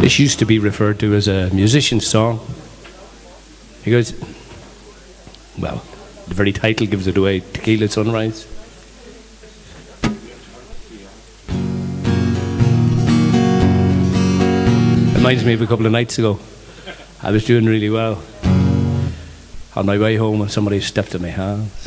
This used to be referred to as a musician's song. He goes, well, the very title gives it away, Tequila Sunrise. Reminds me of a couple of nights ago. I was doing really well. On my way home, and somebody stepped on my hands.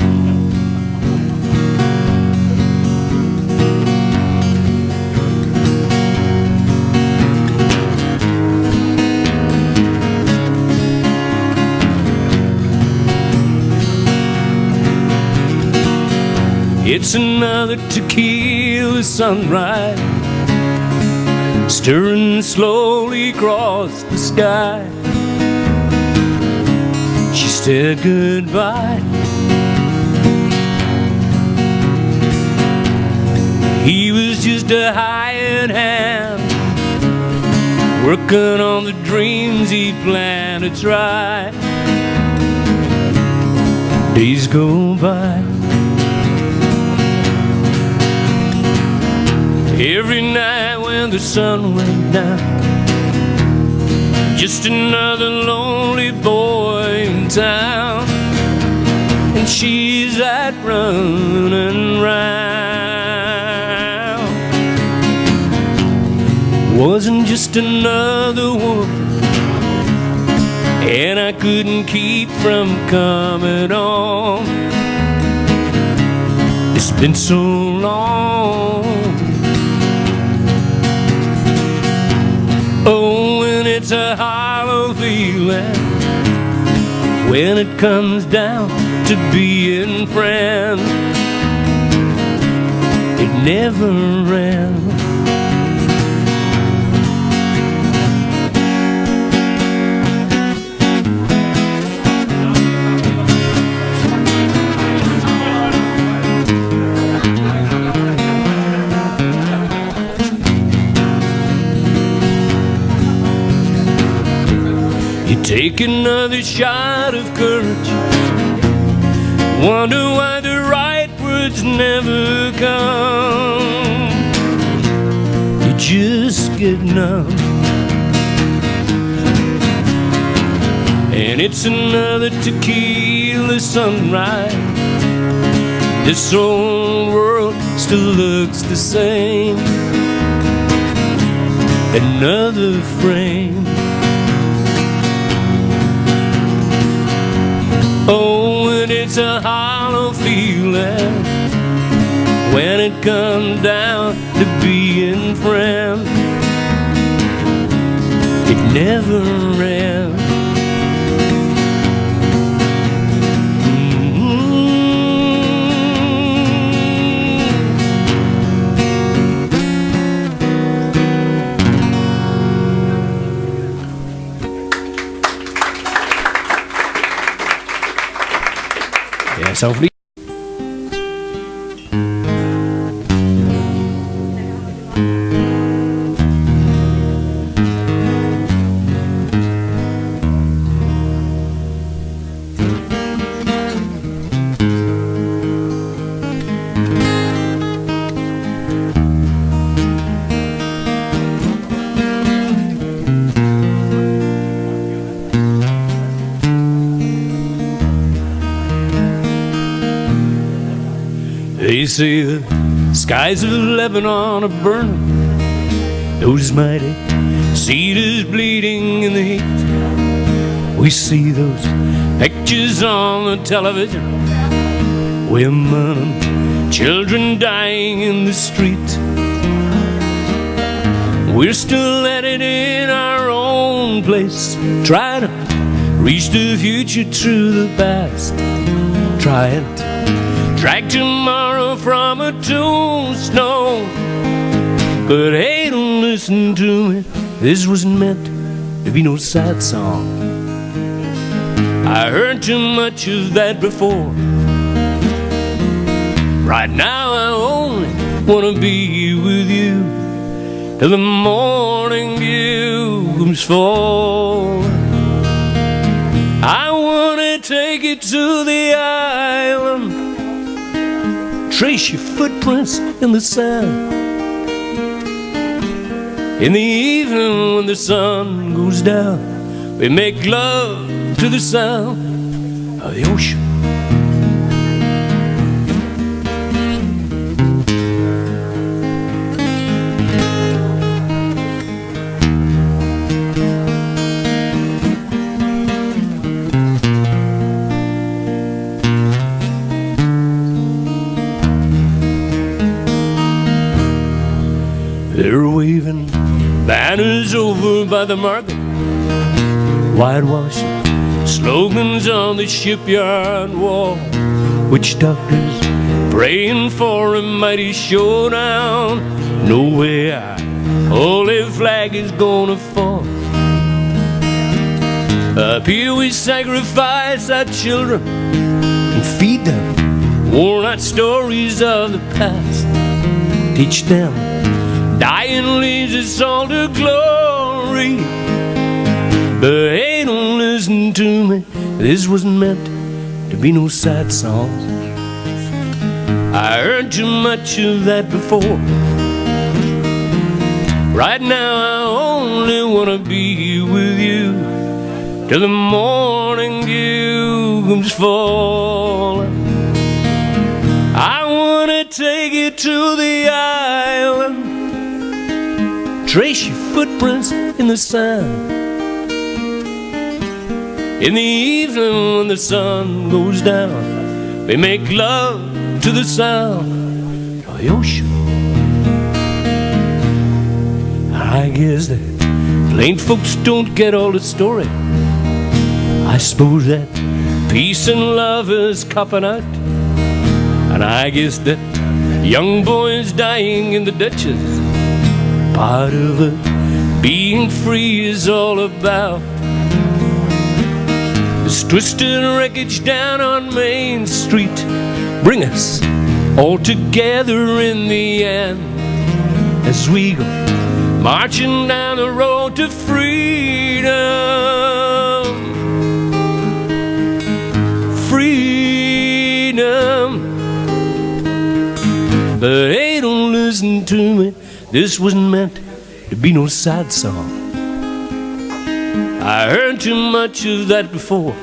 It's another tequila sunrise, stirring slowly across the sky. She said goodbye. He was just a hired hand, working on the dreams he planned to try. Days go by. Every night when the sun went down, just another lonely boy in town, and she's out running round. Wasn't just another woman, and I couldn't keep from coming on. It's been so long. Oh, and it's a hollow feeling when it comes down to being friends. It never ends. Take another shot of courage, wonder why the right words never come. You just get numb. And it's another tequila sunrise. This old world still looks the same. Another frame. Oh, and it's a hollow feeling when it comes down to being friends. It never ends. Hopefully. They say the skies of Lebanon are burning, those mighty cedars bleeding in the heat. We see those pictures on the television, women and children dying in the street. We're still at it in our own place, trying to reach the future through the past, trying to drag tomorrow from a tombstone. But hey, don't listen to me, this wasn't meant to be no sad song. I heard too much of that before. Right now I only wanna be with you till the morning dew comes falling. I wanna take you to the island, trace your footprints in the sand, In the evening when the sun goes down, we make love to the sound of the ocean. They're waving banners over by the market, whitewashing slogans on the shipyard wall, witch doctors praying for a mighty showdown. No way our holy flag is gonna fall. Up here we sacrifice our children and feed them worn-out stories of the past. Teach them dying leads us all to glory. But hey, don't listen to me, this wasn't meant to be no sad song. I heard too much of that before. Right now I only wanna be here with you till the morning dew comes falling. I wanna take you to the island, trace your footprints in the sand. In the evening when the sun goes down, we make love to the sound of the ocean. I guess that plain folks don't get all the story. I suppose that peace and love is copping out, and I guess that young boys dying in the ditches, part of it being free is all about. This twisted wreckage down on Main Street bring us all together in the end, as we go marching down the road to freedom. Freedom. But hey, don't listen to me, this wasn't meant to be no sad song. I heard too much of that before.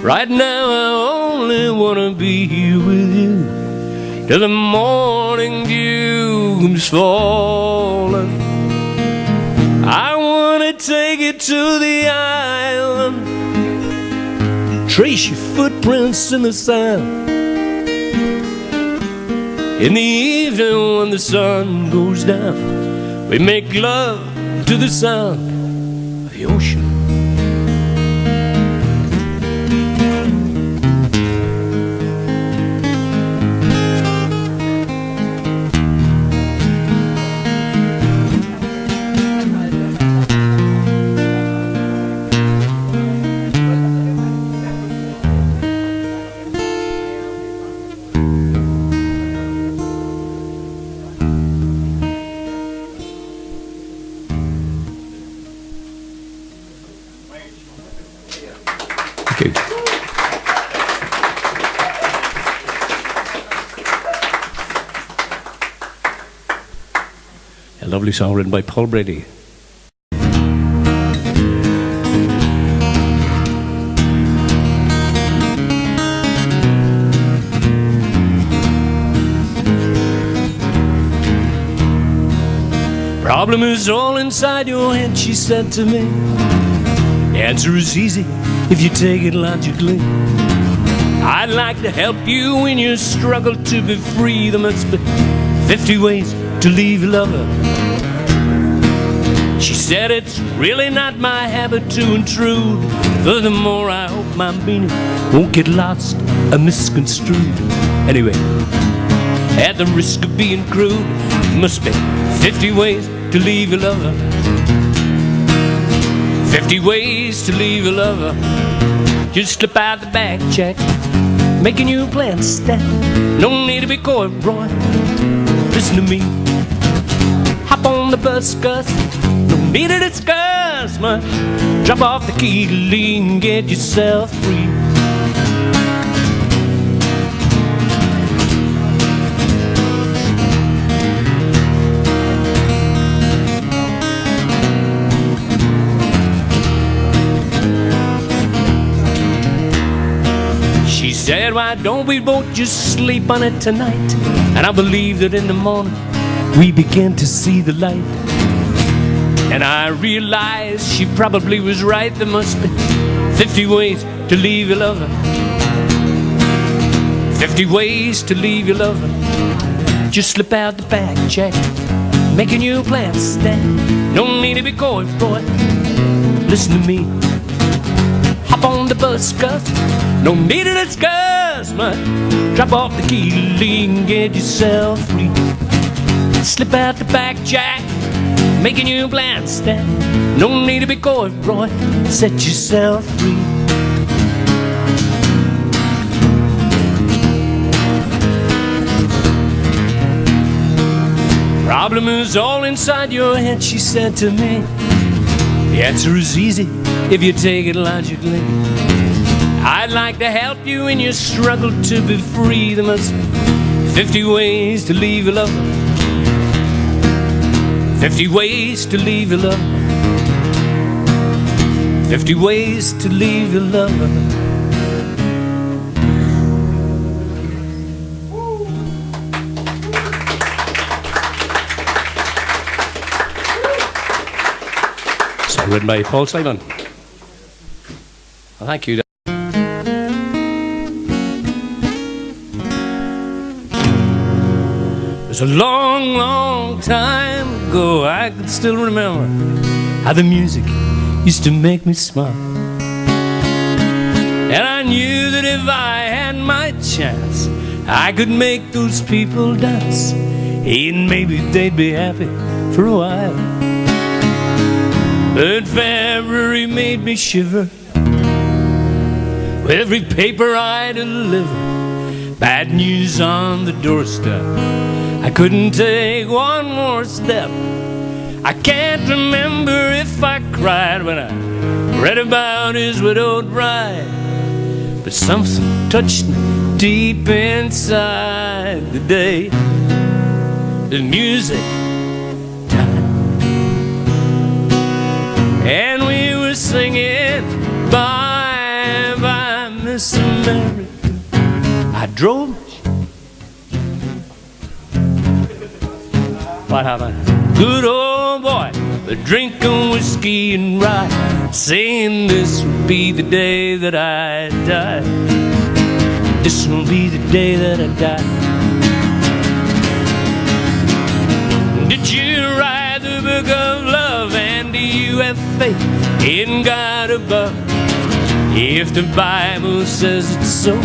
Right now I only wanna be here with you till the morning dew comes falling. I wanna take you to the island, trace your footprints in the sand. In the evening when the sun goes down, we make love to the sound of the ocean. A lovely song written by Paul Brady. Problem is all inside your head, she said to me. The answer is easy if you take it logically. I'd like to help you in your struggle to be free. There must be 50 ways to leave your lover. She said it's really not my habit to intrude. Furthermore, I hope my meaning won't get lost or misconstrued. Anyway, at the risk of being crude, must be 50 ways to leave your lover. 50 ways to leave your lover. Just slip out the back check, making you plan stack. No need to be coy, Roy. Listen to me. Hop on the bus, Gus. No need to discuss much. Drop off the key to leave and get yourself free. said, why don't we both just sleep on it tonight? And I believe that in the morning we begin to see the light. And I realized she probably was right. There must be 50 ways to leave your lover. 50 ways to leave your lover. Just slip out the back, Jack, making you plan to stand. Don't need to be coy, boy. Listen to me. Hop on the bus, cuz no need to discuss much. Drop off the key and get yourself free. Slip out the back, Jack, making you plan stand. No need to be coy, Roy. Set yourself free. Problem is all inside your head, she said to me. The answer is easy if you take it logically. I'd like to help you in your struggle to be free. There must be 50 ways to leave your lover. 50 ways to leave your lover. 50 ways to leave your lover. Written by Paul Simon. Well, thank you. It was a long, long time ago. I can still remember how the music used to make me smile. And I knew that if I had my chance, I could make those people dance. And maybe they'd be happy for a while. But February made me shiver with every paper I delivered. Bad news on the doorstep. I couldn't take one more step. I can't remember if I cried when I read about his widowed bride. But something touched me deep inside the day. The music. And we were singing, bye, bye, Miss America. I drove. What happened? Good old boy, drinking whiskey and rye, saying this will be the day that I die. This will be the day that I die. Did you write the book of love, and do you have faith in God above? If the Bible says it's so,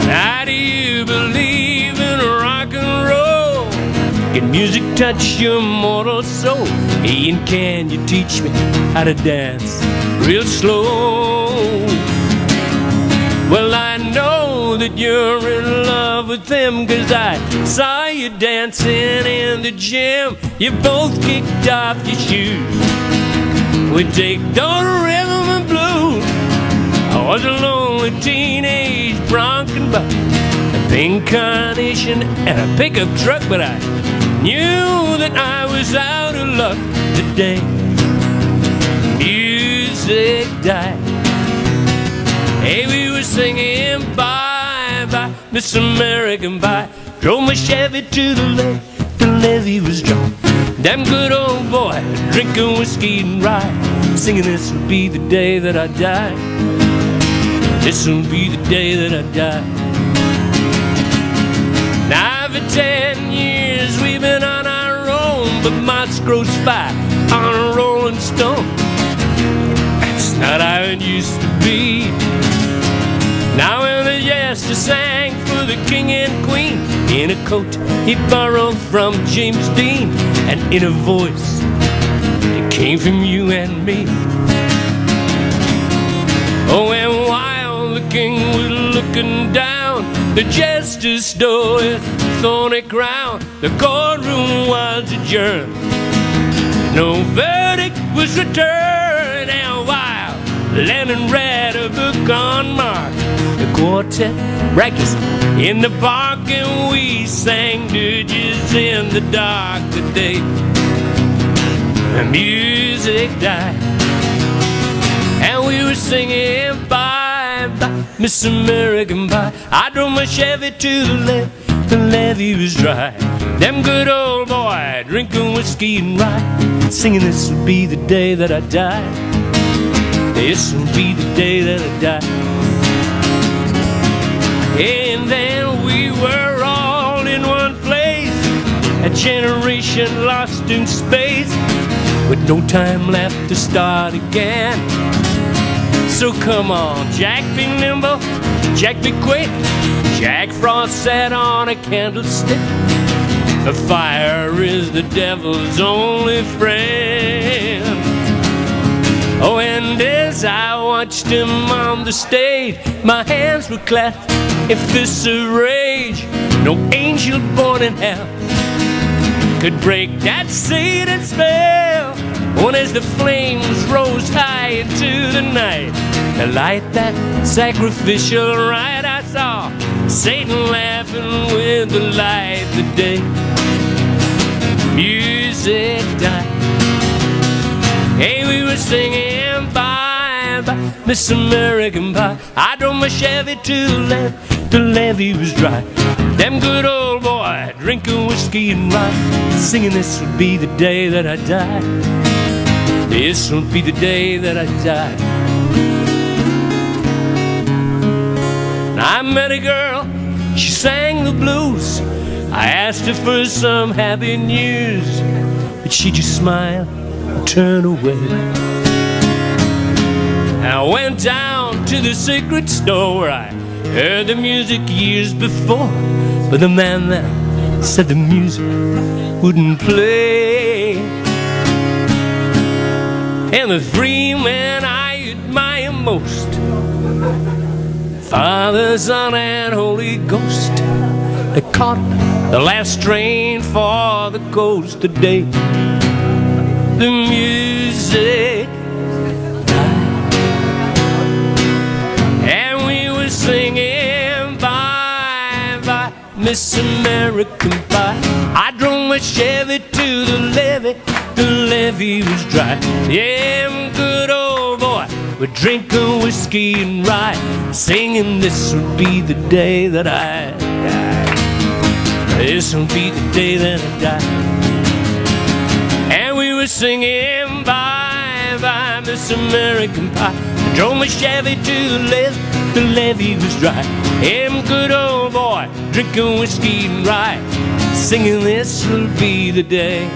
how do you believe in rock and roll? Can music touch your mortal soul? And can you teach me how to dance real slow? Well, I know that you're in love with him, 'cause I saw you dancing in the gym. You both kicked off your shoes. We take the rhythm and blues. I was a lonely teenage bronc and buck, a pink carnation and a pickup truck, but I knew that I was out of luck today. Music died. Hey, we were singing bye, bye, Miss American, bye. Drove my Chevy to the levee was drawn. Damn good old boy, drinking whiskey and rye, singing this will be the day that I die. This will be the day that I die. Now for 10 years we've been on our own, but moss grows fire on a rolling stone. That's not how it used to be. Now when the jester sang for the king and queen, in a coat he borrowed from James Dean, and in a voice that came from you and me. Oh, and while the king was looking down, the jester stole his thorny crown. The courtroom was adjourned, no verdict was returned, and while Lennon read a book on Mark, the quartet practiced in the park, and we sang dirges in the dark. The day the music died, and we were singing bye, bye, Miss American Pie. I drove my Chevy to the levee was dry. Them good old boy drinking whiskey and rye, singing this will be the day that I die. This will be the day that I die. And then we were all in one place, a generation lost in space, with no time left to start again. So come on, Jack, be nimble, Jack, be quick. Jack Frost sat on a candlestick. The fire is the devil's only friend. Oh, and as I watched him on the stage, my hands were clasped in fists of rage. No angel born in hell could break that Satan spell. When as the flames rose high into the night, to light that sacrificial rite, I saw Satan laughing with the light of the day. Music died. Hey, we were singing bye bye, Miss American Pie. I drove my Chevy to the levee was dry. Them good old boy drinking whiskey and rye, singing this will be the day that I die. This will be the day that I die. And I met a girl, she sang the blues. I asked her for some happy news, but she just smiled and turned away. I went down to the secret store where I heard the music years before, but the man there said the music wouldn't play. And the three men I admire most, Father, Son, and Holy Ghost, they caught the last train for the coast today. The music died, and we were singing bye bye, Miss American Pie. I drove my Chevy to the levee was dry. Yeah, good old boy, we're drinking whiskey and rye, singing this will be the day that I die. This will be the day that I die. And we were singing bye bye, Miss American Pie. I drove my Chevy to the levee was dry. Him good old boy drinking whiskey and rye, singing this will be the day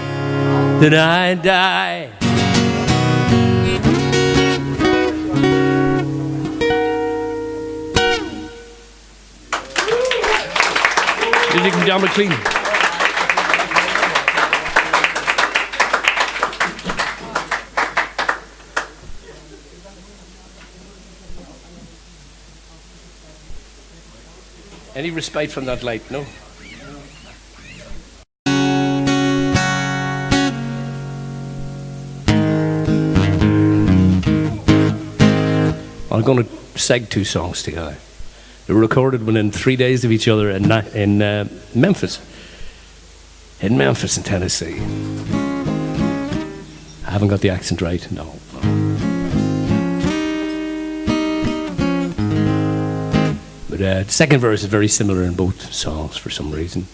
that I die. Music from John McLean. Any respite from that light? No? I'm going to seg two songs together. They were recorded within 3 days of each other in Memphis. In Memphis, in Tennessee. I haven't got the accent right, no. But the second verse is very similar in both songs for some reason.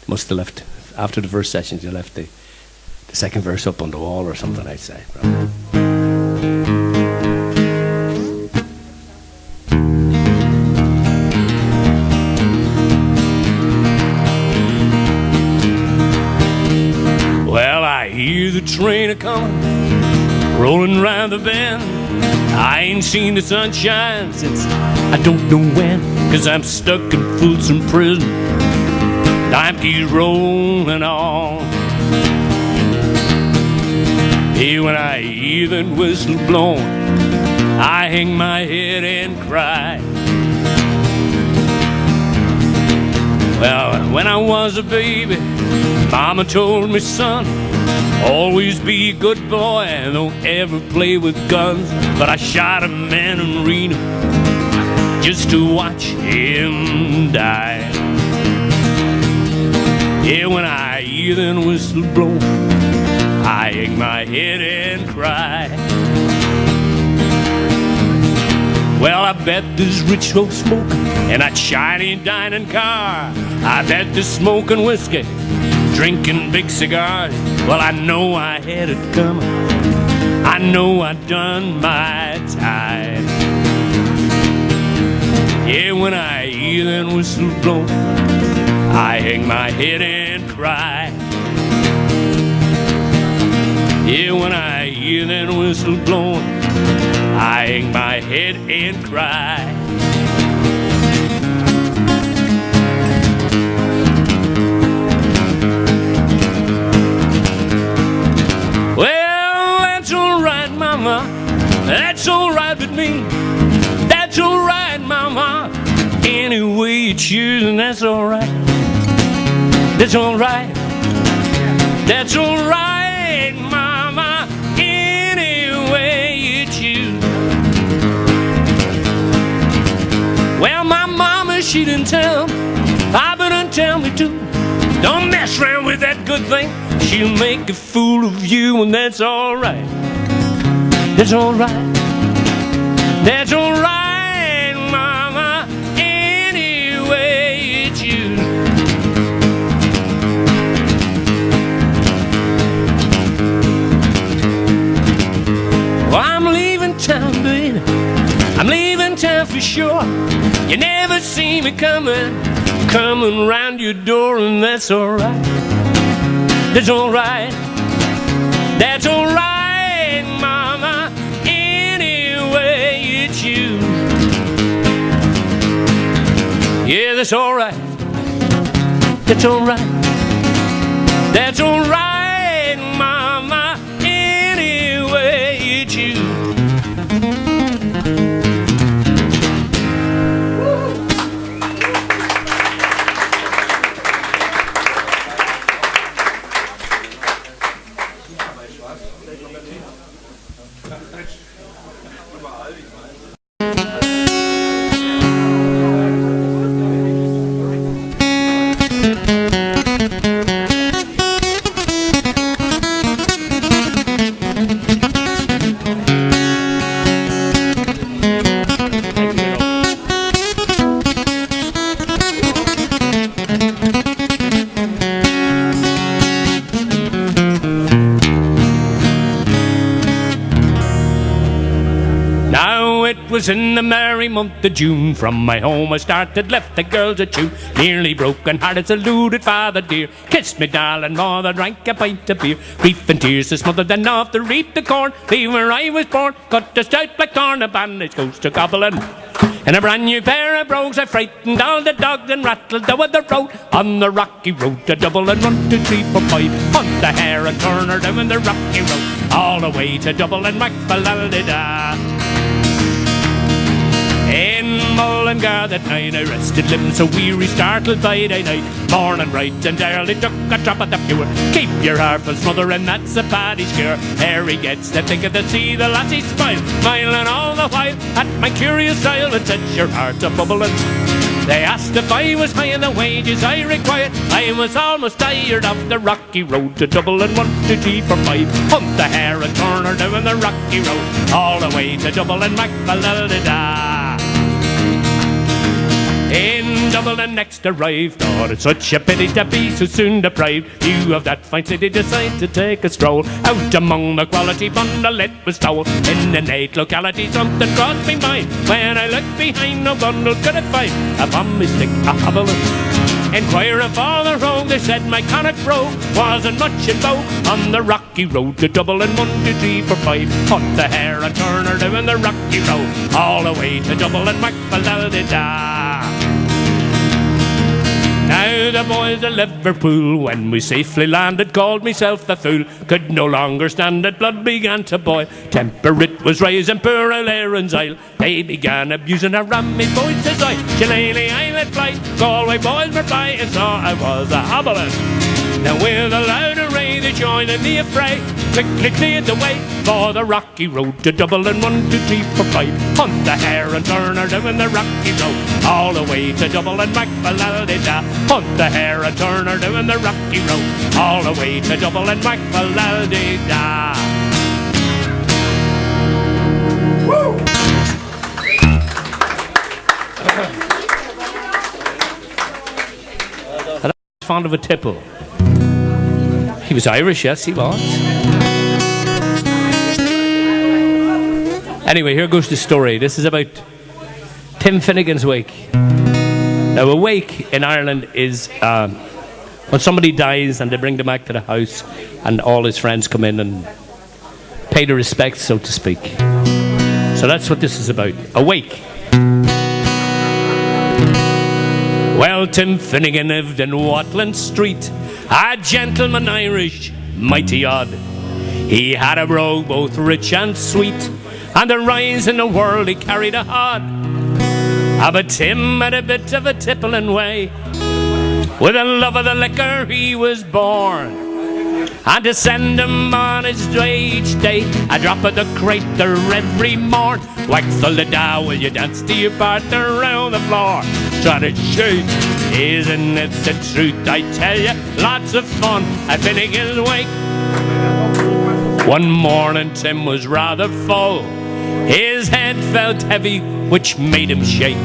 They must have left, after the first sessions, they left the second verse up on the wall or something, I'd say. Well, I hear the train a-comin', rolling round the bend. I ain't seen the sunshine since I don't know when, 'cause I'm stuck in Folsom prison. Time keeps rolling on. Hey, when I hear that whistle blowing, I hang my head and cry. Well, when I was a baby, Mama told me, son, always be a good boy and don't ever play with guns. But I shot a man in Reno just to watch him die. Yeah, when I hear that whistle blow, I hang my head and cry. Well, I bet this rich folk smoking in that shiny dining car. I bet they're smoking whiskey, drinking big cigars. Well, I know I had it coming. I know I done my time. Yeah, when I hear that whistle blow, I hang my head and cry. Yeah, when I hear that whistle blowing, I hang my head and cry. Well, that's all right, Mama. That's all right with me. That's all right, Mama. Any way you choose, and that's all right. That's all right. That's all right, Mama. Any way you choose. Well, my mama, she didn't tell. Papa didn't tell me to. Don't mess around with that good thing. She'll make a fool of you, and that's all right. That's all right. That's all right, Mama. Any way you choose. Well, I'm leaving town, baby. I'm leaving town for sure. You never see me coming round your door, and that's all right. That's all right. That's all right, Mama. Any way you choose. Yeah, that's all right. That's all right. That's all right, Mama. Any way you choose. Was in the merry month of June. From my home I started, left the girls at 2. Nearly broken hearted, saluted father dear. Kissed me darling mother, drank a pint of beer. Grief and tears to smother, then off to reap the corn. Leave where I was born, cut the stout black corn. A bandage goes to gobbling. In a brand new pair of brogues I frightened all the dogs and rattled down the road. On the rocky road to Dublin, 1, 2, 3, 4, 5. Hunt the hare and turn her down the rocky road. All the way to Dublin, Macballaldida. In Mullingar that night I rested limbs so weary, startled by day night. Morning bright and early took a drop of the pure. Keep your heart from smothering, that's a paddy's cure. Harry gets to think of the see the lassie smile, smiling all the while at my curious style that sets your heart a bubbling. They asked if I was high in the wages I required. I was almost tired of the rocky road to Dublin, 1, 2, 3, 4, 5. Hunt the hare and turn her down the rocky road. All the way to Dublin, Macballaldida. In Dublin next arrived, thought it such a pity to be so soon deprived. You of that fine city decide to take a stroll out among the quality bundle it was stole. In the native locality something crossed me mind. When I looked behind, no bundle could I find. Upon me stick a hobble. Inquiring for the road, they said my Connacht brogue wasn't much in vogue. On the rocky road to Dublin, 1, 2, 3, 4, 5. Hunt the hare and turn her down the rocky road. All the way to Dublin, Macballaldida. Now the boys of Liverpool, when we safely landed, called myself the fool. Could no longer stand it, blood began to boil. Temper it was rising, poor old Aaron's Isle. They began abusing our rammy boys as I Shillelagh I let fly. Galway boys were by and saw I was a hobbling. Now with a loud array they joined in the affray. Quickly cleared the way for the rocky road to Dublin, 1, 2, 3, 4, 5. Hunt the hare and turn her down the rocky road. All the way to Dublin, Macballaldida. Hunt the hare and turn her down the rocky road. All the way to Dublin, Macballaldida. Woo! fond of a tipple. He was Irish, yes, he was. Anyway, here goes the story. This is about Tim Finnegans' wake. Now, a wake in Ireland is when somebody dies and they bring them back to the house and all his friends come in and pay the respects, so to speak. So that's what this is about, a wake. Well, Tim Finnegan lived in Watland Street, a gentleman Irish, mighty odd. He had a brogue both rich and sweet, and the rise in the world he carried a hod. But Tim had a bit of a tippling way. With a love of the liquor he was born, and to send him on his way each day, a drop of the crater every morn. Whack the da, will you dance to your partner round the floor? Try to shoot, isn't it the truth? I tell you, lots of fun at Finnegans' wake. One morning Tim was rather full. His head felt heavy, which made him shake.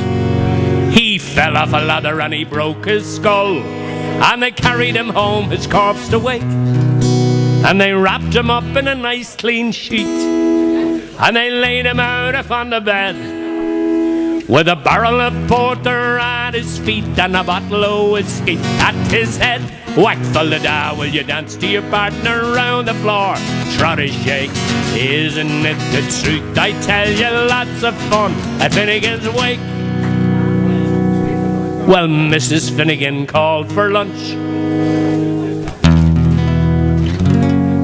He fell off a ladder and he broke his skull, and they carried him home, his corpse to wake. And they wrapped him up in a nice clean sheet, and they laid him out upon the bed, with a barrel of porter at his feet and a bottle of whiskey at his head. Whack the da, will you dance to your partner round the floor? Trot a shake, isn't it the truth? I tell you, lots of fun at Finnegans' wake. Well, Mrs. Finnegan called for lunch.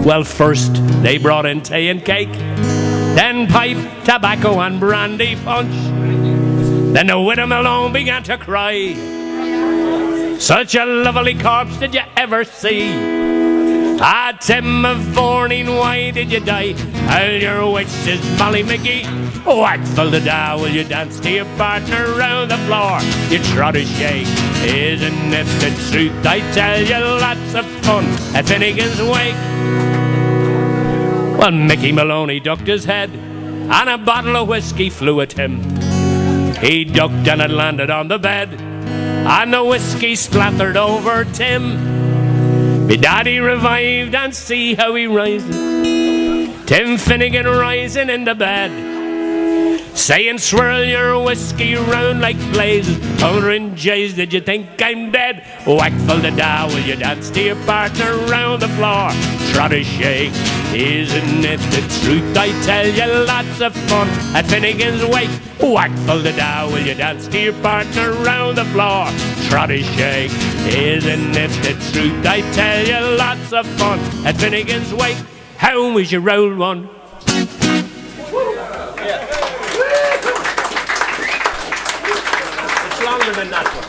Well, first they brought in tea and cake, then pipe, tobacco and brandy punch. Then the widow Malone began to cry. Such a lovely corpse did you ever see? Ah, Tim of Forneen, why did you die? All your wishes, Molly McGee. Whack the da, will you dance to your partner round the floor? You trot a shake, isn't it the truth? I tell you, lots of fun at Finnegans' wake. Well, Mickey Maloney ducked his head, and a bottle of whiskey flew at him. He ducked and it landed on the bed, and the whiskey splattered over Tim. Me daddy revived and see how he rises. Tim Finnegan rising in the bed, saying, swirl your whiskey round like blazes. Hollering jays, did you think I'm dead? Whack the da, will you dance to your partner round the floor? Trot a shake, isn't it the truth? I tell you, lots of fun at Finnegans' wake. Whack the da, will you dance to your partner round the floor? Trot a shake, isn't it the truth? I tell you, lots of fun at Finnegans' wake. How was your old one? Longer than that one.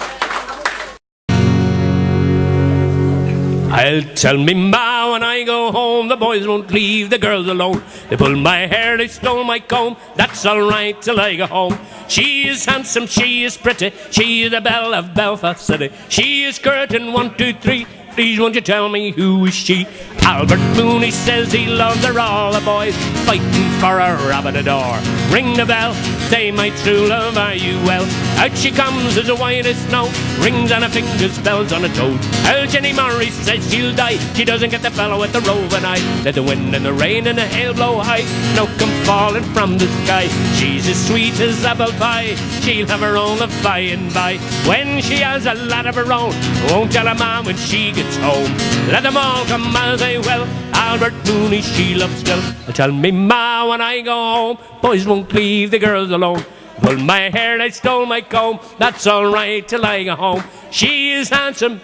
I'll tell me ma when I go home, the boys won't leave the girls alone. They pulled my hair, they stole my comb, that's alright till I go home. She is handsome, she is pretty, she is the belle of Belfast City. She is curtain 1, 2, 3. Please won't you tell me who is she? Albert Mooney says he loves her, all the boys fighting for a rabbit adore. Ring the bell, say my true love, are you well? Out she comes as white as snow, rings on her fingers, bells on her toes. Old Jenny Morris says she'll die, she doesn't get the fellow with the roving eye. Let the wind and the rain and the hail blow high, snow come falling from the sky. She's as sweet as apple pie, she'll have her own love by and by. When she has a lad of her own, won't tell her mom when she gets home. Let them all come as they will, Albert Mooney she loves still. Tell me ma when I go home, boys won't leave the girls alone. Pulled my hair, they stole my comb, that's alright till I go home. She is handsome,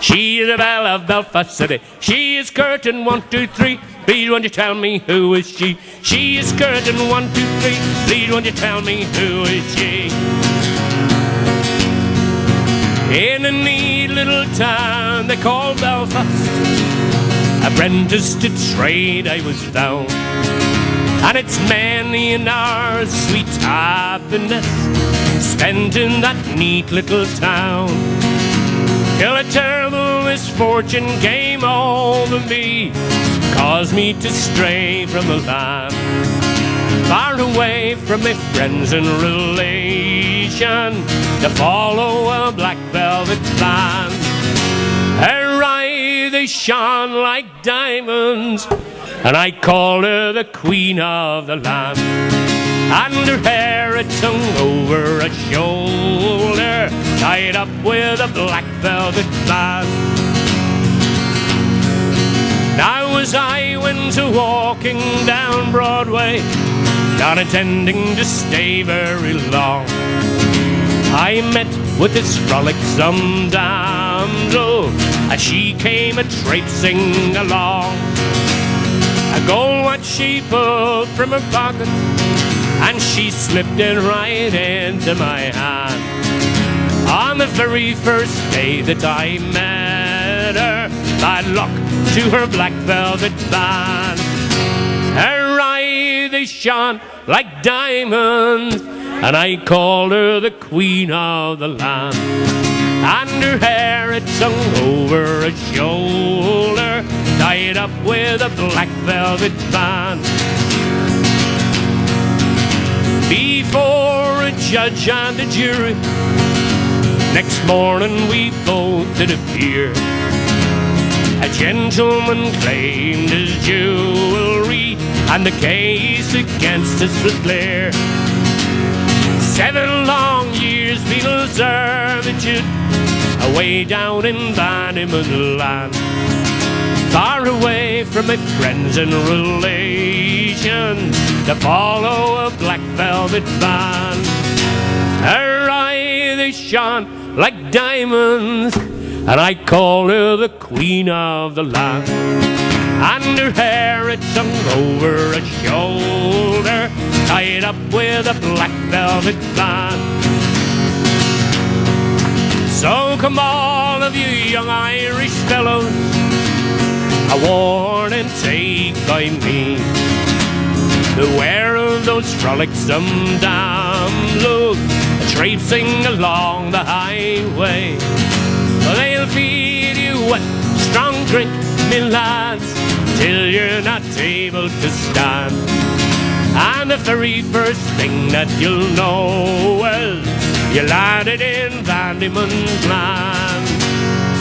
she is a belle of Belfast City. She is curtain 1, 2, 3. Please won't you tell me who is she? She is curtain 1, 2, 3. Please won't you tell me who is she? In a neat little town they call Belfast, apprentice to trade I was found, and it's many an hour's sweet happiness spent in that neat little town, till a terrible misfortune came over me, caused me to stray from the land, far away from my friends and relation, to follow a black velvet band. Her eyes, they shone like diamonds, and I called her the queen of the land. And her hair, it hung over her shoulder, tied up with a black velvet band. Now as I went walking down Broadway, not intending to stay very long, I met with this frolicsome damsel, as she came a-traipsing along. A gold watch she pulled from her pocket, and she slipped it right into my hand. On the very first day that I met her, bad luck to her black velvet band. Her eyes, they shone like diamonds, and I called her the queen of the land. And her hair, it hung over her shoulder, tied up with a black velvet band. Before a judge and a jury, next morning we both did appear. A gentleman claimed his jewelry, and the case against us was clear. 7 long years penal servitude, away down in Bannerman land, far away from my friends and relations, to follow a black velvet band. Her eyes, they shone like diamonds, and I called her the queen of the land. And her hair, it hung over her shoulder, tied up with a black velvet band. So come all of you young Irish fellows, a warn and take by me. Beware of those frolicsome damsels traipsing along the highway. They'll feed you wet, strong drink, me lads, till you're not able to stand. And the very first thing that you'll know is you landed in Vandyman's land.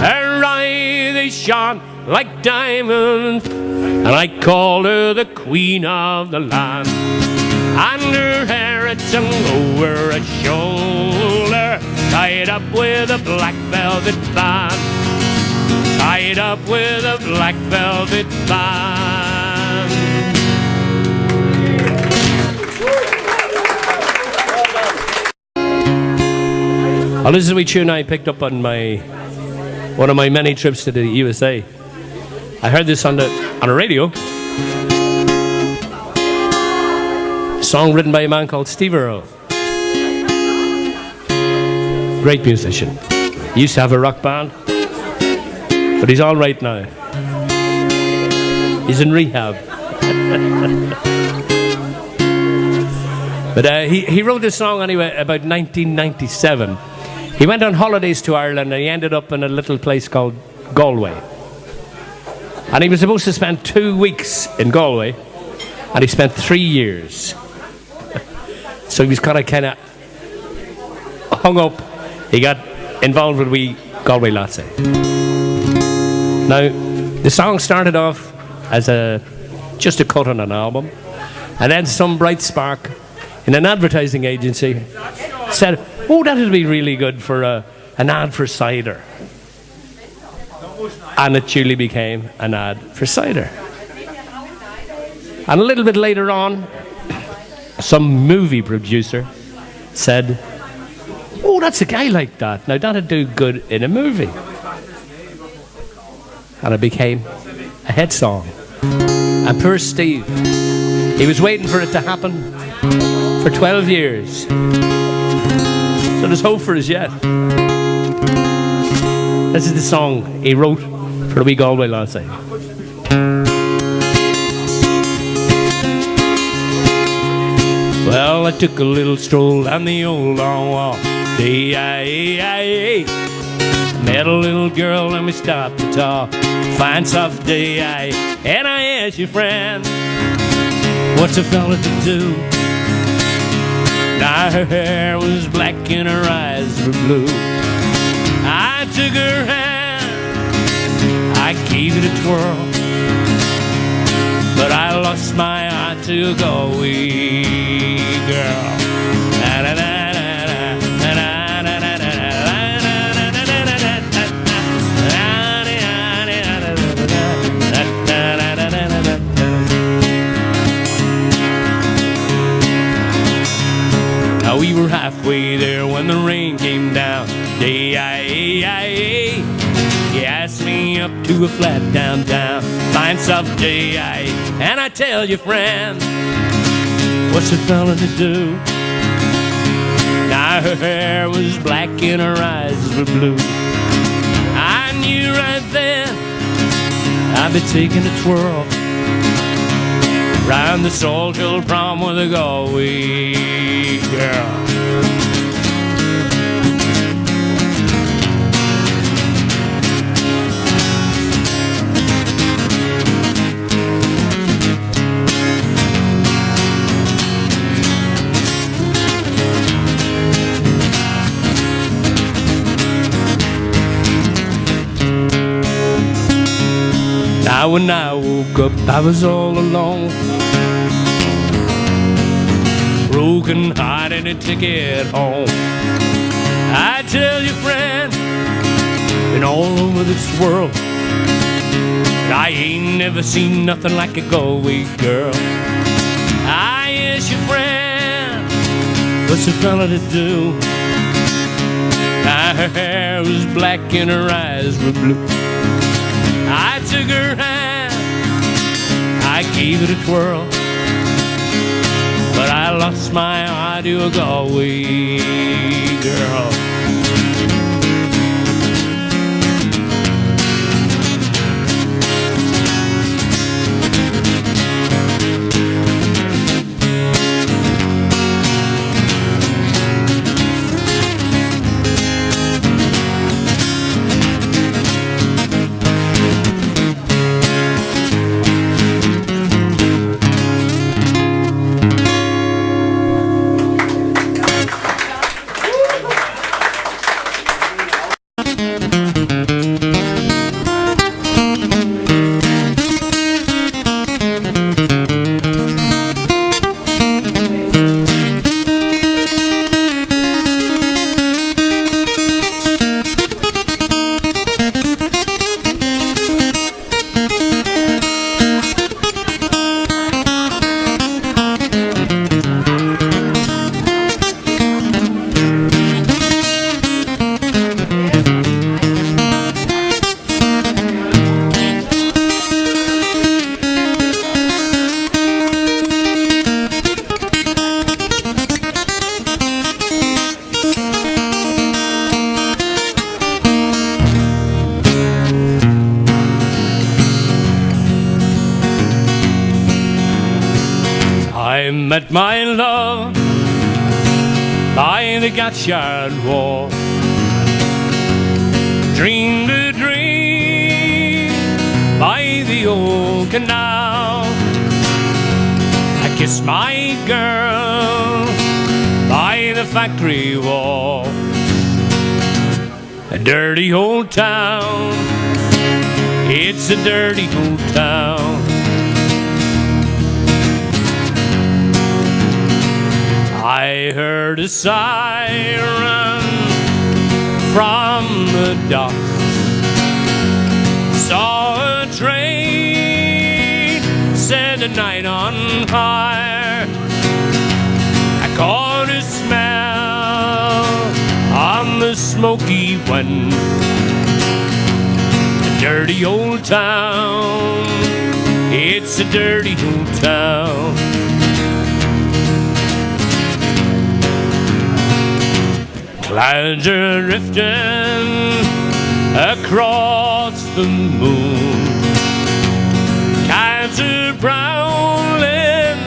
Her eyes, they shone like diamonds, and I called her the queen of the land. And her hair, it hung over her shoulder, tied up with a black velvet band. Tied up with a black velvet band. Well, this is a wee tune I picked up on one of my many trips to the USA. I heard this on a radio. A song written by a man called Steve Earl. Great musician. He used to have a rock band, but he's all right now. He's in rehab. But he wrote this song anyway about 1997. He went on holidays to Ireland, and he ended up in a little place called Galway. And he was supposed to spend 2 weeks in Galway, and he spent 3 years. So he was kind of hung up. He got involved with wee Galway lassie. Now, the song started off as just a cut on an album, and then some bright spark in an advertising agency said, "Oh, that'd be really good for an ad for cider." And it duly became an ad for cider. And a little bit later on, some movie producer said, "Oh, that's a guy like that. Now that'd do good in a movie." And it became a hit song. And poor Steve, he was waiting for it to happen for 12 years. So there's hope for us yet. This is the song he wrote for the wee Galway lassie. Well, I took a little stroll down the old long wall. Met a little girl and we stopped to talk. Fine soft day, and I asked your friend, what's a fella to do? Now her hair was black and her eyes were blue. I took her hand I gave it a twirl, but I lost my eye to Galway, girl. Now we were halfway there when the rain came down. Day-I-A-I-A. He asked me up to a flat downtown. Fine soft day, and I tell you, friend, what's a fella to do? Now her hair was black and her eyes were blue. I knew right then I'd be taking a twirl round the Salt Hill prom with a Galway girl. Now when I woke up, I was all alone, broken hearted and a ticket home. I tell you, friend, been all over this world, but I ain't never seen nothing like a Galway girl. I ask you, friend, what's a fella to do? Now her hair was black and her eyes were blue. I took her hand, I gave it a twirl, but I lost my eye to a Galway girl. Met my love by the Gatchard wall, dreamed a dream by the old canal. I kissed my girl by the factory wall, a dirty old town, it's a dirty old town. I heard a siren from the docks, saw a train set the night on fire. I caught a smell on the smoky wind, a dirty old town, it's a dirty old town. Clouds are drifting across the moon, kites are prowling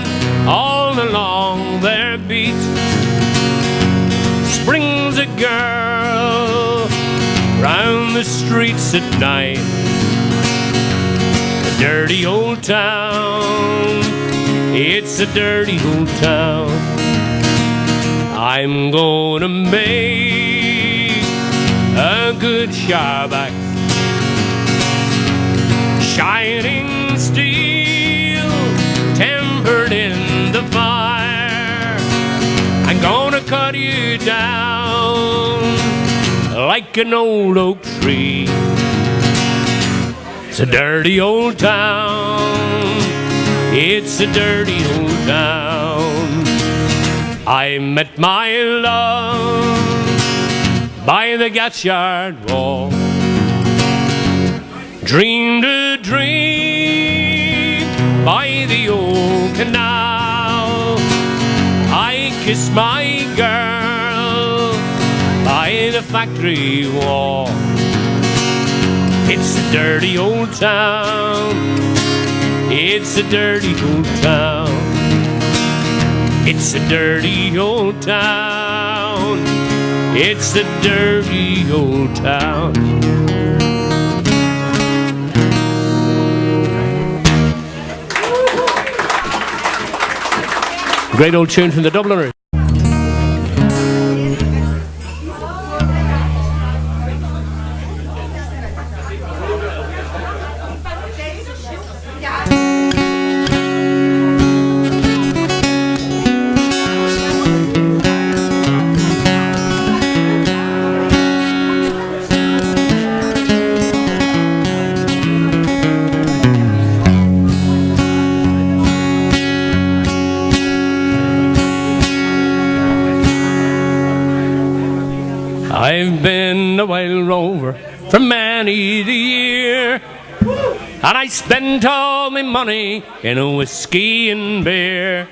all along their beat. Springs a girl round the streets at night, a dirty old town, it's a dirty old town. I'm gonna make a good sharback like an old oak tree. It's a dirty old town. It's a dirty old town. I met my love by the Gatsyard wall. Dreamed a dream by the old canal. I kissed my girl by the factory wall. It's a dirty old town. It's a dirty old town. It's a dirty old town. It's a dirty old town. Great old tune from the Dubliners. I've been a wild rover for many a year, and I spent all my money in whiskey and beer.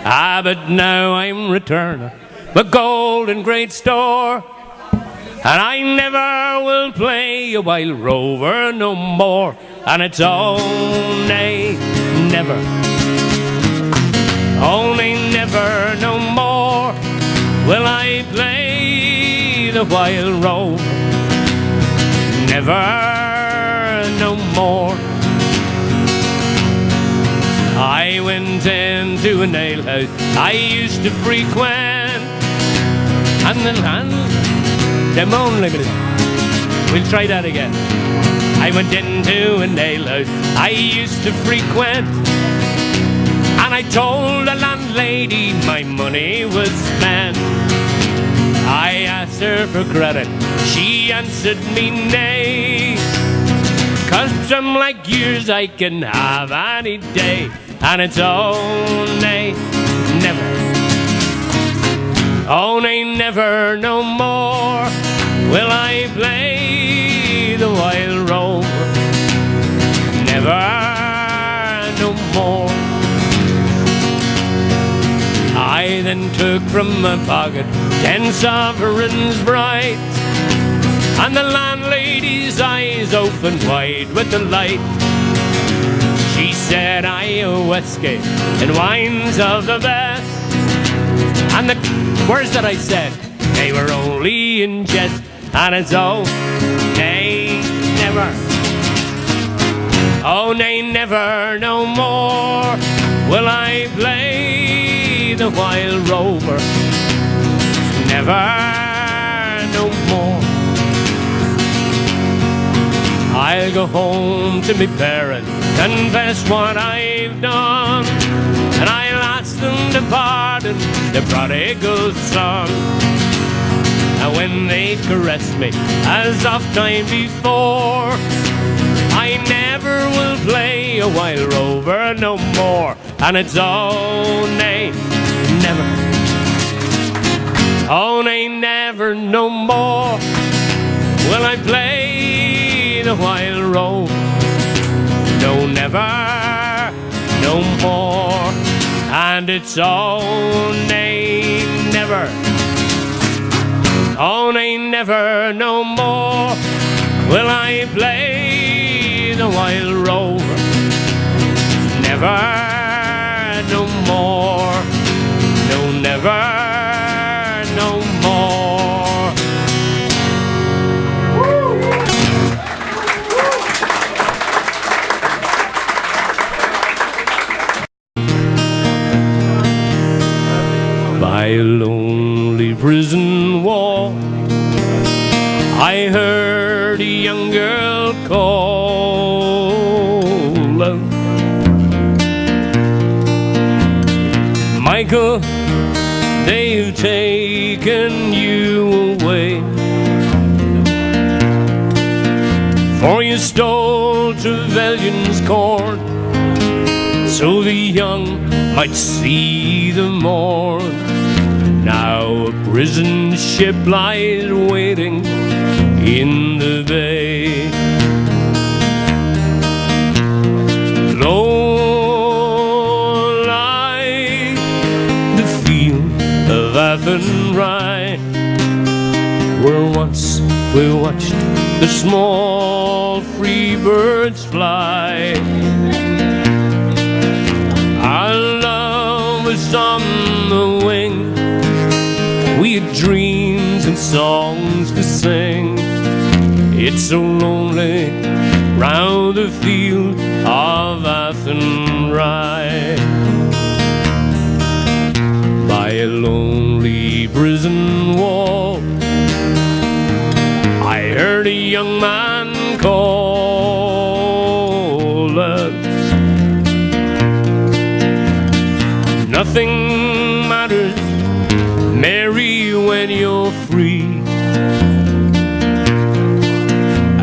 But now I'm returning my gold in great store, and I never will play a wild rover no more. And it's only never, only never no more will I play the wild rover. Never no more. I went into an alehouse I used to frequent, and the land, them only minute. We'll try that again. I went into an alehouse I used to frequent, and I told the landlady my money was spent. I asked her for credit, she answered me nay, 'cause some like yours I can have any day. And it's only never, only never no more will I play the wild rover. Never no more. I then took from my pocket 10 sovereigns bright, and the landlady's eyes opened wide with delight. She said, "I owe whiskey and wines of the best." And the words that I said, they were only in jest. And it's oh, nay, never, oh, nay, never no more will I play the wild rover. Never no more. I'll go home to me parents, confess what I've done, and I'll ask them to pardon the prodigal son. And when they've caressed me as oft time before, I never will play a wild rover no more. And it's oh, nay, never, oh, nay, never no more will I play the wild rover. No, never, no more. And it's oh, nay, never, oh, nay, never no more will I play the wild rover. Never no more. No, never no more. By a lonely prison wall, I heard a young girl call out, "Michael, they've taken you away. for you stole Trevelyan's corn, so the young might see the morn. Now a prison ship lies waiting in the bay. Low lie the field of Athenry, where once we watched the small free birds fly. Our love was on the wing, we had dreams and songs to sing. It's so lonely round the field of Athenry, by a lonely prison wall. I heard a young man call us. Nothing matters, Mary, when you're free.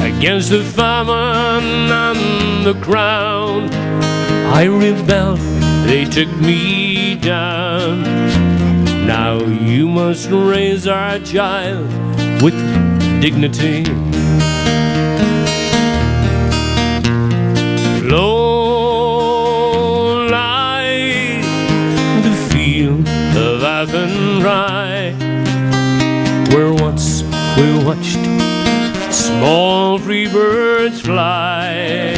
Against the famine and the crown, I rebelled, they took me down. Now you must raise our child with dignity. Low lie the field of Athenry, where once we watched small free birds fly.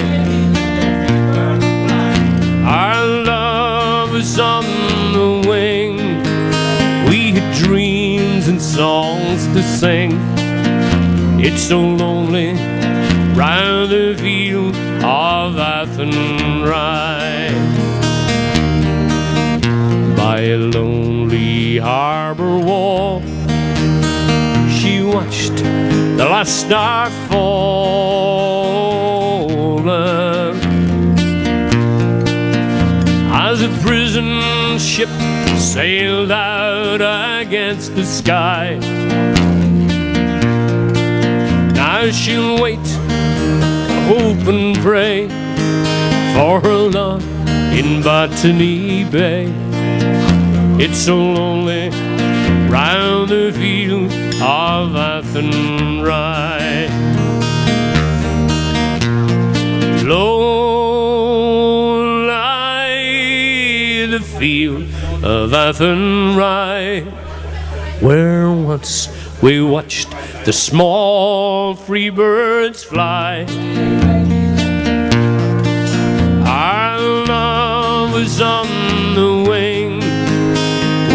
Our love is on the wing, we had dreams and songs to sing. It's so lonely round the field of Athenry, by a lonely harbour wall. She watched the last star fall as a prison ship sailed out against the sky. Now she'll wait, hope and pray for her love in Botany Bay. It's so lonely round the field of Athenry. Low lie the field of Athenry, where once we watched the small free birds fly. Our love was on the wing,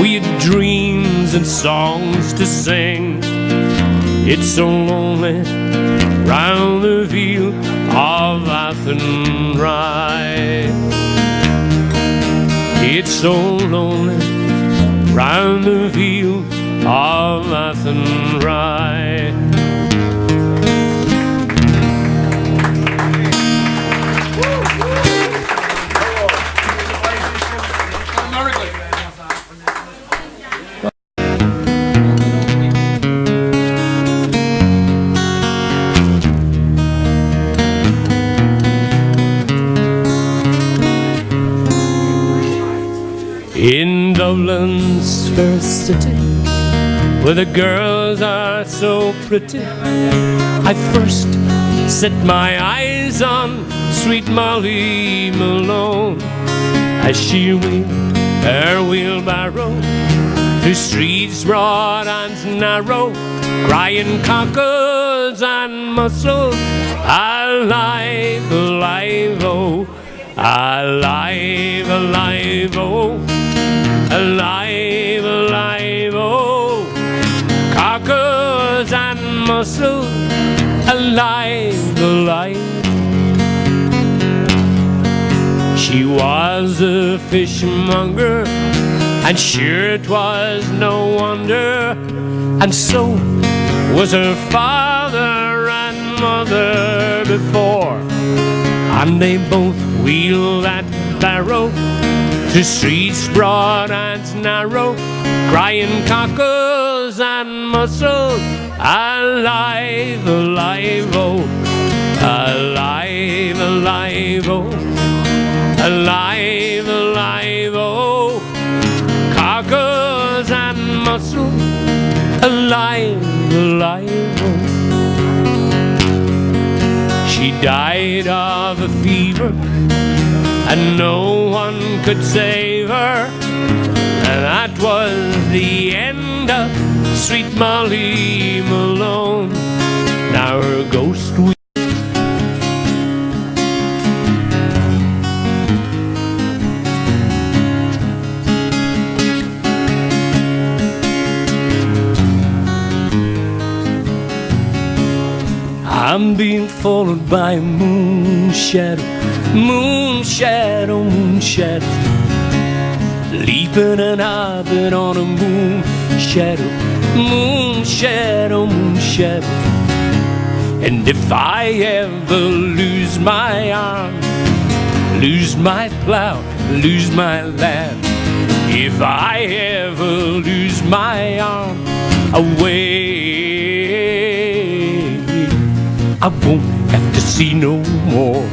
we had dreams and songs to sing. It's so lonely round the field of Athenry. It's so lonely round the field of Athenry. In Dublin's fair city, where the girls are so pretty, I first set my eyes on sweet Molly Malone, as she wheeled her wheelbarrow through streets broad and narrow, crying cockles and mussels, alive, alive, oh, alive, alive, oh, alive, alive, oh, cockles and mussels, alive, alive. She was a fishmonger, and sure 'twas no wonder, and so was her father and mother before, and they both wheeled that barrow to streets broad and narrow, crying cockles and mussels, alive, alive, oh, Alive, alive, oh, alive, alive, oh, carcass and muscle, alive, alive, oh. She died of a fever, and no one could save her, and that was the end of sweet Molly Malone. Now her ghost will I'm being followed by a moonshadow, moonshadow, moonshadow, leaping and hopping on a moonshadow, moonshadow, moonshadow. And if I ever lose my arm, lose my plow, lose my land, if I ever lose my arm away, I won't have to see no more.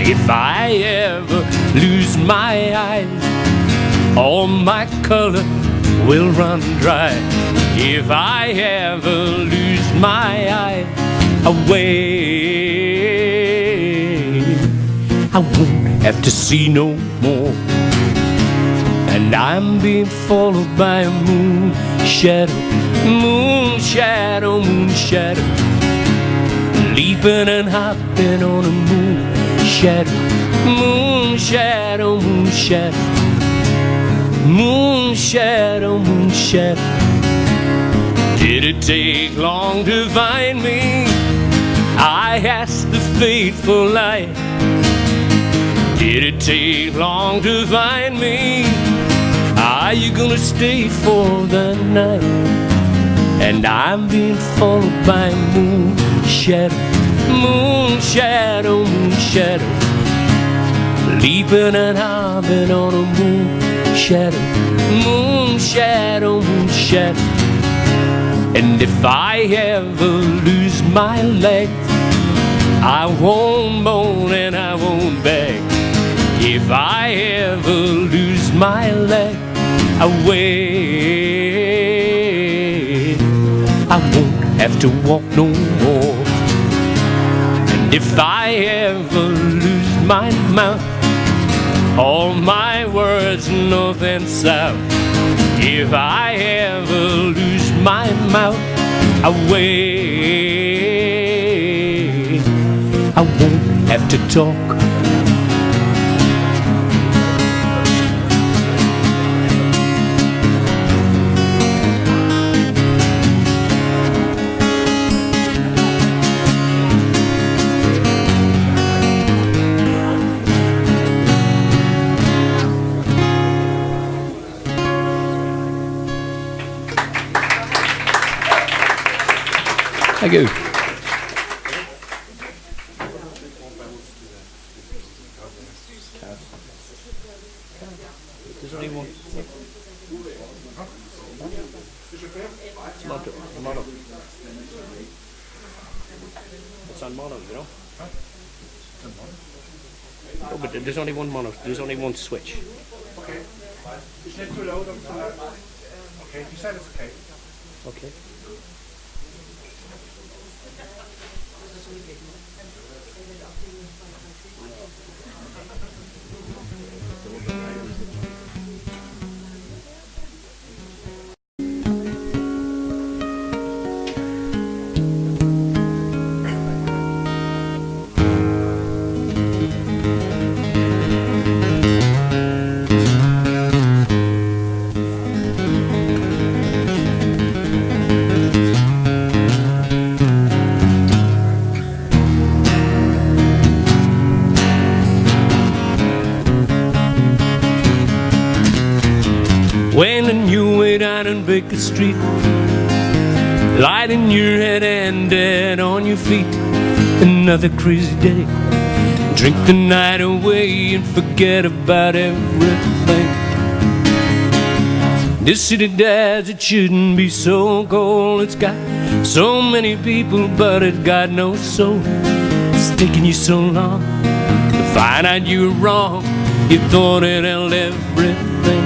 If I ever lose my eyes, all my color will run dry. If I ever lose my eyes away, I won't have to see no more. And I'm being followed by a moonshadow, moonshadow, moonshadow, leaping and hopping on a moonshadow, moonshadow, moonshadow, moonshadow, moonshadow. Did it take long to find me? I asked the fateful light. Did it take long to find me? Are you gonna stay for the night? And I'm being followed by a moonshadow, moonshadow, moonshadow, leaping and hopping on a moonshadow, moonshadow, moonshadow. And if I ever lose my legs, I won't moan and I won't beg. If I ever lose my leg away, I won't have to walk no more. And if I ever lose my mouth, all my words north and south, if I ever lose my mouth away, I won't have to talk. Thank you. There's only one. Mono. It's on mono, you know? Oh, but there's only one mono. There's only one switch. Okay. Is it too loud or too loud? Okay, you said it's okay. Okay. When a new way down in Baker Street, light in your head and dead on your feet. Another crazy day. Drink the night away and forget about everything. This city desert shouldn't be so cold. It's got so many people, but it's got no soul. It's taking you so long to find out you were wrong. You thought it held everything.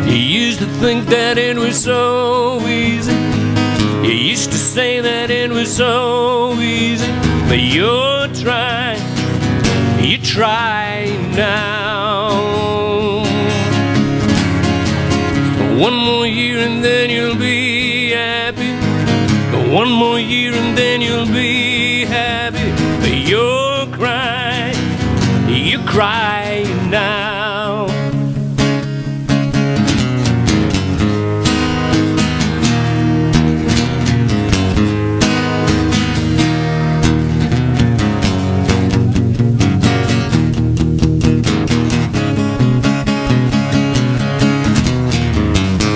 You used to think that it was so easy. You used to say that it was so easy. But you're trying now. One more year and then you'll be happy. One more year and then you'll be happy. But you're crying now.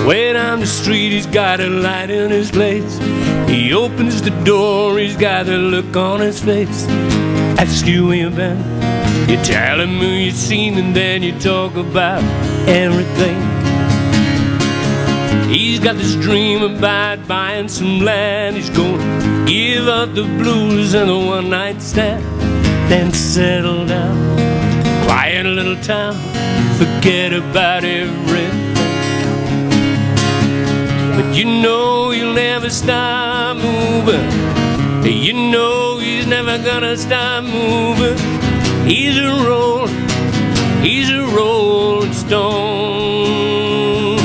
Way down the street, he's got a light in his place. He opens the door, he's got a look on his face. Asks you where you've been, you tell him who you've seen, and then you talk about everything. He's got this dream about buying some land. He's gonna give up the blues and the one-night stand, then settle down, quiet little town, forget about everything. But you know you'll never stop moving. You know he's never gonna stop moving. He's a rolling stone.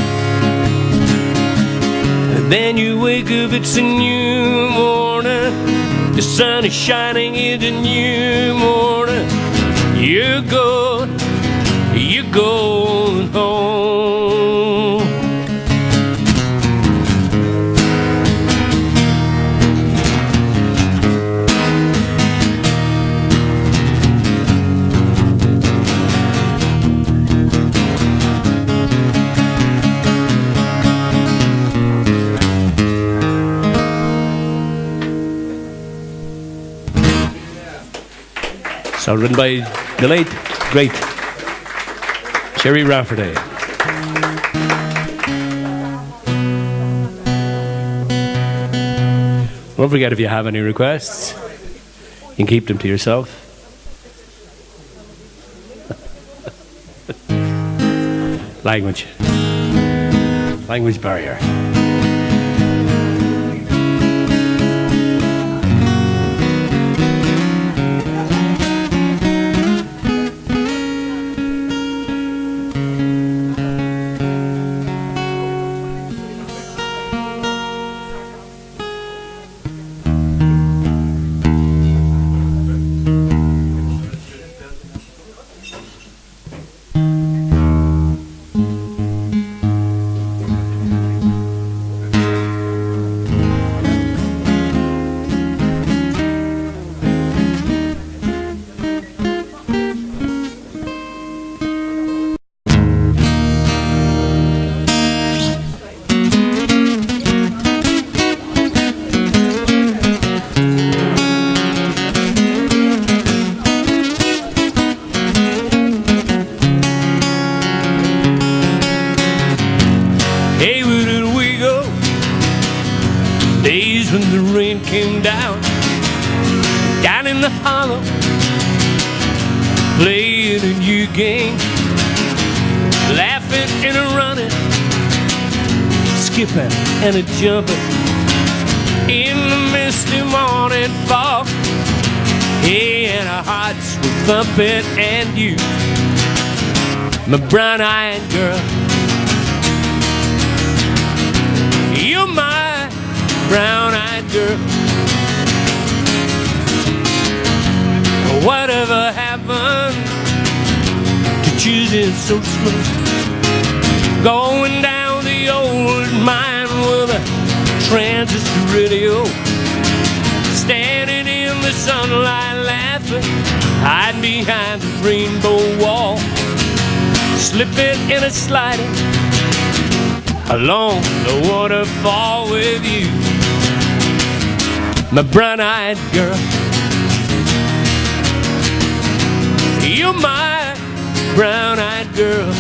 And then you wake up, it's a new morning. The sun is shining, it's a new morning. You're going home. So written by the late, great Sherry Rafferty. Don't forget, if you have any requests, you can keep them to yourself. Language barrier. And a jumping in the misty morning fog. Hey, and our hearts were thumping, and you, my brown-eyed girl, you're my brown-eyed girl. Whatever happened to choosing so slow, going down the old mine with a transistor radio, standing in the sunlight laughing, hiding behind the rainbow wall, slipping in a slider along the waterfall with you, my brown-eyed girl. You're my brown-eyed girl.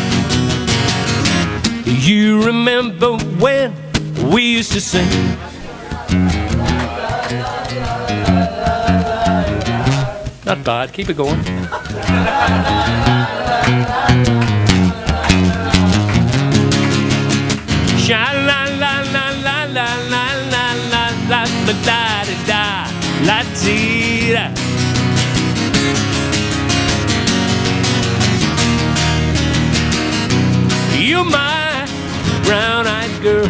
you remember when we used to sing? Not bad, keep it going. Sha la la la la la la la la la da da da la dee da. You're my brown-eyed girl.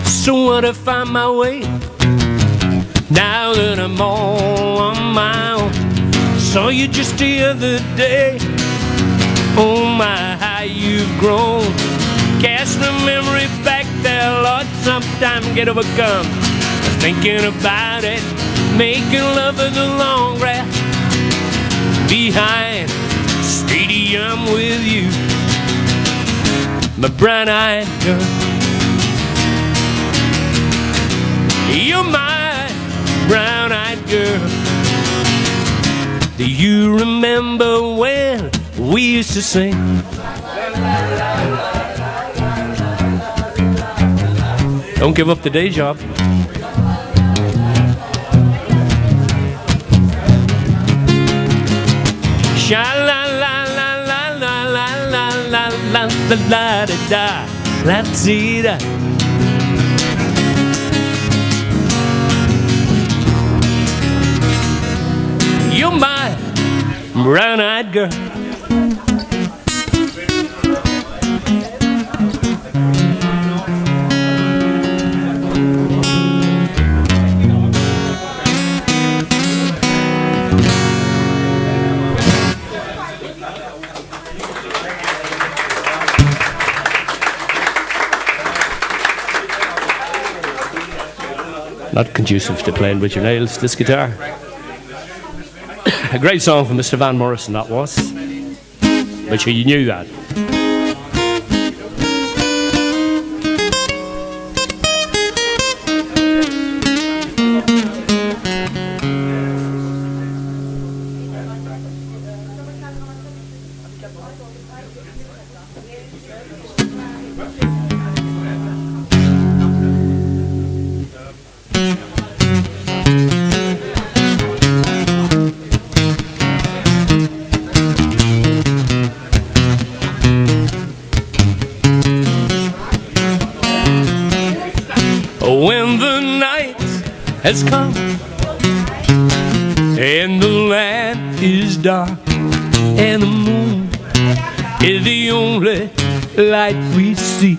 So what if I find my way now that I'm all on my own? Saw you just the other day. Oh my, how you've grown. Cast the memory back there, Lord, sometime get overcome. Thinking about it, making love in the long grass behind stadium with you, my brown-eyed girl. You're my brown-eyed girl. Do you remember when we used to sing? Don't give up the day job. Sha la la la la la la la la la la da da la dee da. You're my brown-eyed girl. Not conducive to playing with your nails, this guitar. A great song from Mr. Van Morrison, that was. But you knew that. Has come and the land is dark and the moon is the only light we see.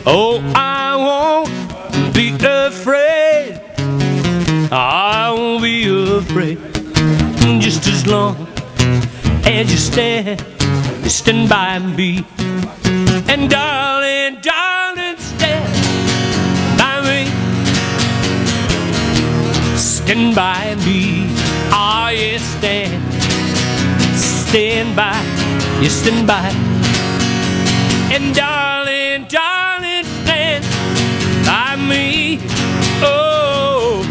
Oh, I won't be afraid, I won't be afraid, just as long as you stand by me. And darling, darling, stand by me. Stand by me. Oh, yes, stand by. You stand by. And darling, darling, stand by me. Oh,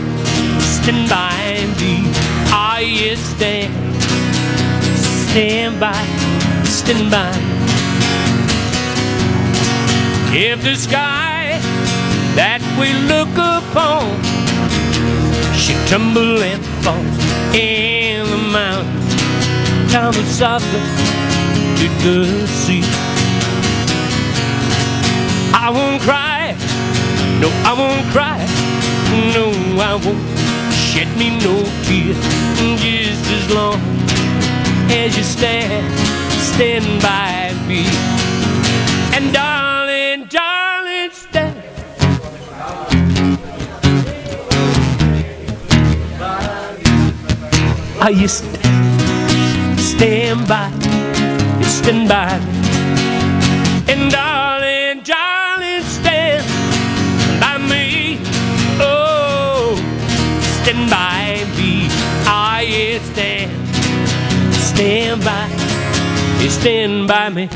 stand by me. Oh, yes, stand by. Stand by. If the sky that we look upon should tumble and fall in the mountain, tumble softly to the sea, I won't cry, no, I won't cry, no, I won't shed me no tears, just as long as you stand by me. And darling, darling, stand. Oh, you stand by, you stand by. And darling, darling, stand by me. Oh, stand by me. Ah, yeah, stand by, you stand by me.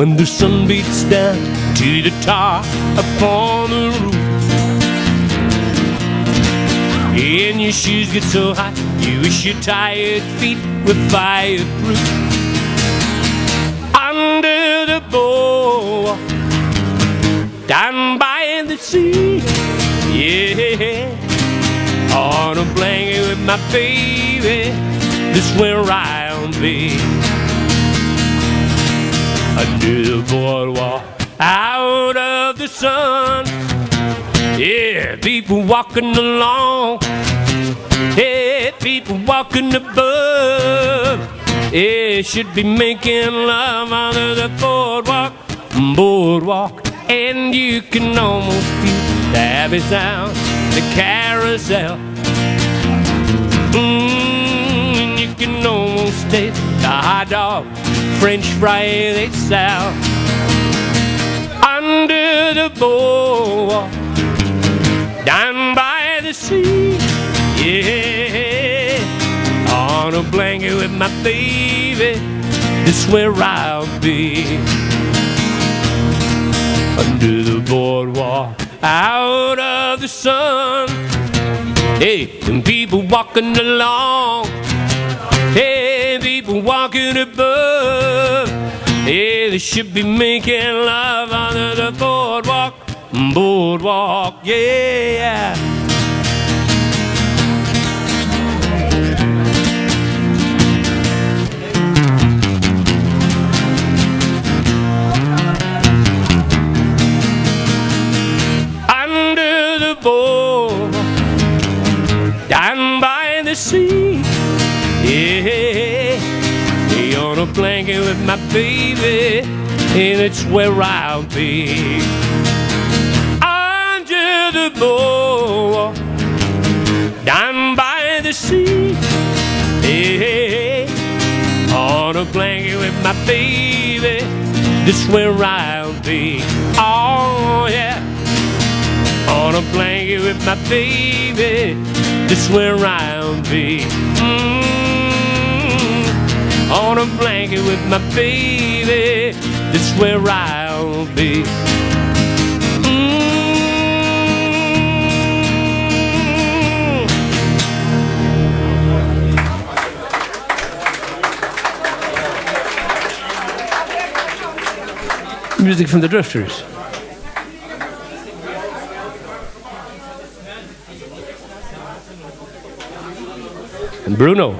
when the sun beats down to the top upon the roof. And your shoes get so hot, you wish your tired feet were fireproof. Under the boardwalk, down by the sea, yeah, on a blanket with my baby, this where I'll be. Under the boardwalk, out of the sun, yeah, people walking along, yeah, people walking above, yeah, should be making love under the boardwalk, boardwalk, and you can almost feel the happy sound, the carousel, and you can almost taste the hot dog, French fry they sell under the boardwalk, down by the sea, yeah, on a blanket with my baby, this where I'll be. Under the boardwalk, out of the sun, hey, and people walking along, hey, people walking above, hey, they should be making love under the boardwalk, boardwalk, yeah. Under the boardwalk, down by the sea, yeah, on a blanket with my baby, and it's where I'll be. Under the boardwalk, down by the sea, yeah, on a blanket with my baby, this where I'll be. Oh yeah, on a blanket with my baby, this where I'll be. On a blanket with my baby, this where I'll be. Music from the Drifters. And Bruno.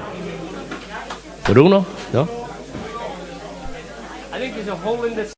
No? I think there's a hole in this.